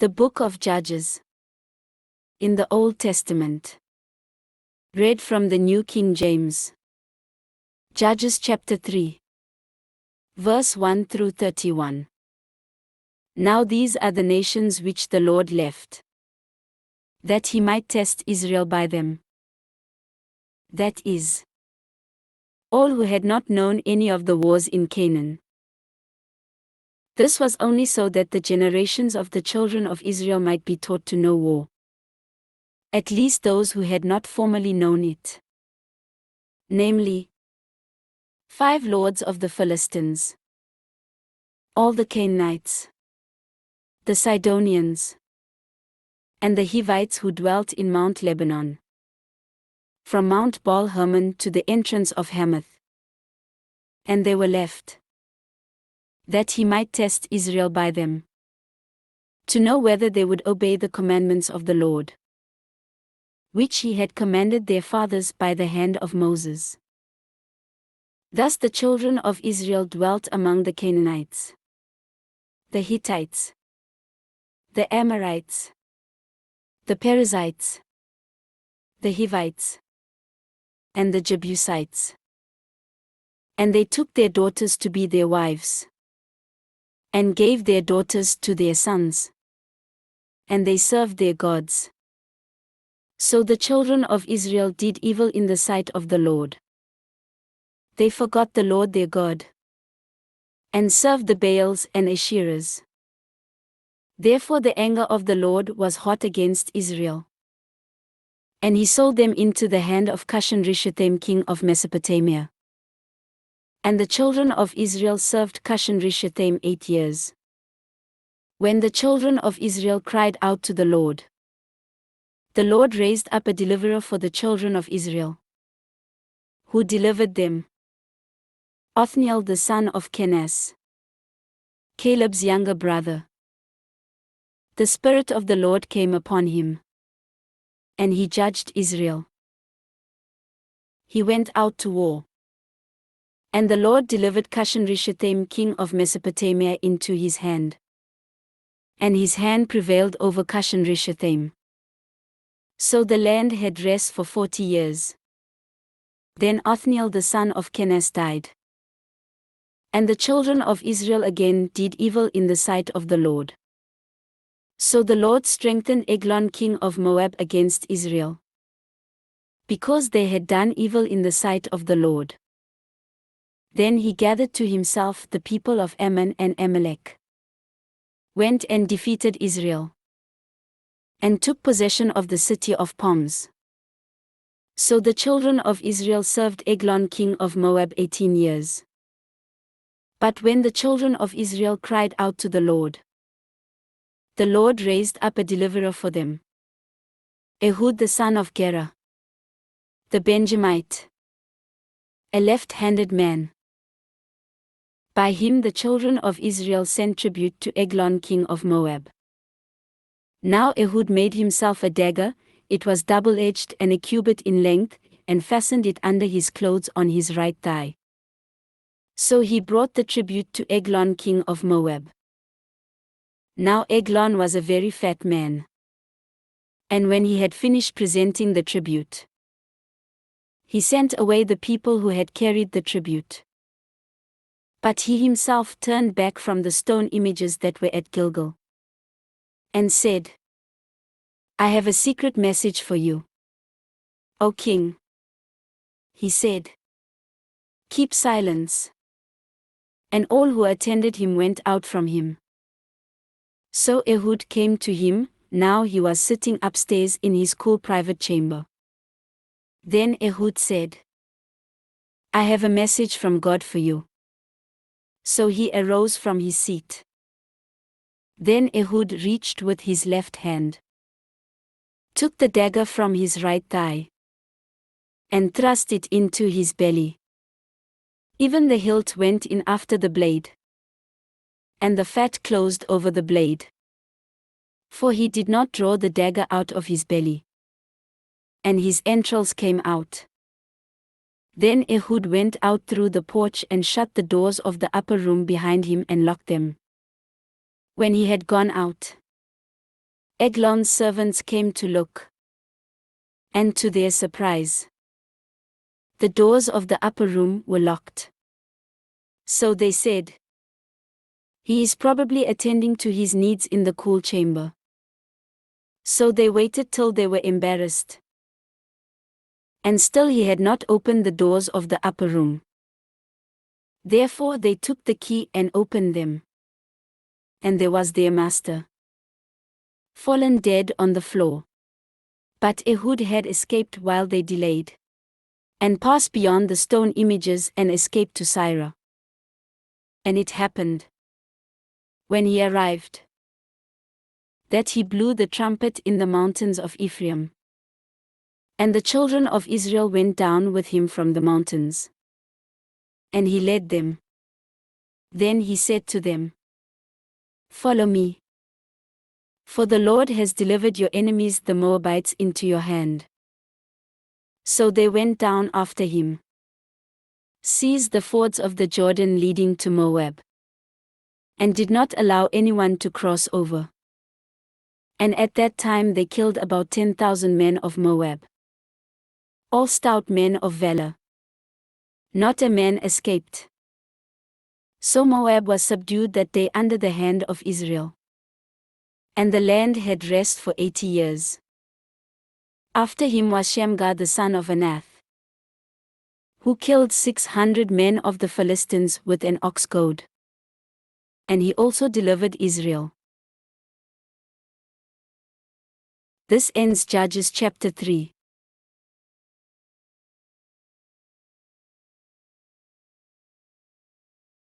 The Book of Judges. In the Old Testament. Read from the New King James. Judges chapter 3. Verse 1 through 31. Now these are the nations which the Lord left, that he might test Israel by them. That is, all who had not known any of the wars in Canaan. This was only so that the generations of the children of Israel might be taught to know war. At least those who had not formerly known it. Namely, 5 lords of the Philistines, all the Canaanites, the Sidonians, and the Hivites who dwelt in Mount Lebanon, from Mount Baal Hermon to the entrance of Hamath. And they were left, that he might test Israel by them, to know whether they would obey the commandments of the Lord, which he had commanded their fathers by the hand of Moses. Thus the children of Israel dwelt among the Canaanites, the Hittites, the Amorites, the Perizzites, the Hivites, and the Jebusites. And they took their daughters to be their wives, and gave their daughters to their sons, and they served their gods. So the children of Israel did evil in the sight of the Lord. They forgot the Lord their God, and served the Baals and Asherahs. Therefore the anger of the Lord was hot against Israel, and he sold them into the hand of Cushan-Rishathaim king of Mesopotamia. And the children of Israel served Cushan-Rishathaim 8 years. When the children of Israel cried out to the Lord raised up a deliverer for the children of Israel. Who delivered them? Othniel the son of Kenaz, Caleb's younger brother. The Spirit of the Lord came upon him, and he judged Israel. He went out to war. And the Lord delivered Cushan-Rishathaim king of Mesopotamia into his hand. And his hand prevailed over Cushan-Rishathaim. So the land had rest for 40 years. Then Othniel the son of Kenaz died. And the children of Israel again did evil in the sight of the Lord. So the Lord strengthened Eglon king of Moab against Israel, because they had done evil in the sight of the Lord. Then he gathered to himself the people of Ammon and Amalek, went and defeated Israel, and took possession of the city of palms. So the children of Israel served Eglon king of Moab 18 years. But when the children of Israel cried out to the Lord raised up a deliverer for them, Ehud the son of Gera, the Benjamite, a left-handed man. By him the children of Israel sent tribute to Eglon king of Moab. Now Ehud made himself a dagger, it was double-edged and a cubit in length, and fastened it under his clothes on his right thigh. So he brought the tribute to Eglon king of Moab. Now Eglon was a very fat man. And when he had finished presenting the tribute, he sent away the people who had carried the tribute. But he himself turned back from the stone images that were at Gilgal, and said, I have a secret message for you, O king. He said, keep silence. And all who attended him went out from him. So Ehud came to him, now he was sitting upstairs in his cool private chamber. Then Ehud said, I have a message from God for you. So he arose from his seat. Then Ehud reached with his left hand, took the dagger from his right thigh, and thrust it into his belly. Even the hilt went in after the blade, and the fat closed over the blade. For he did not draw the dagger out of his belly, and his entrails came out. Then Ehud went out through the porch and shut the doors of the upper room behind him and locked them. When he had gone out, Eglon's servants came to look. And to their surprise, the doors of the upper room were locked. So they said, "He is probably attending to his needs in the cool chamber." So they waited till they were embarrassed. And still he had not opened the doors of the upper room. Therefore they took the key and opened them. And there was their master, fallen dead on the floor. But Ehud had escaped while they delayed, and passed beyond the stone images and escaped to Syria. And it happened, when he arrived, that he blew the trumpet in the mountains of Ephraim. And the children of Israel went down with him from the mountains. And he led them. Then he said to them, "Follow me. For the Lord has delivered your enemies the Moabites into your hand." So they went down after him, seized the fords of the Jordan leading to Moab, and did not allow anyone to cross over. And at that time they killed about 10,000 men of Moab, all stout men of valor. Not a man escaped. So Moab was subdued that day under the hand of Israel. And the land had rest for 80 years. After him was Shamgar the son of Anath, who killed 600 men of the Philistines with an ox goad. And he also delivered Israel. This ends Judges chapter 3.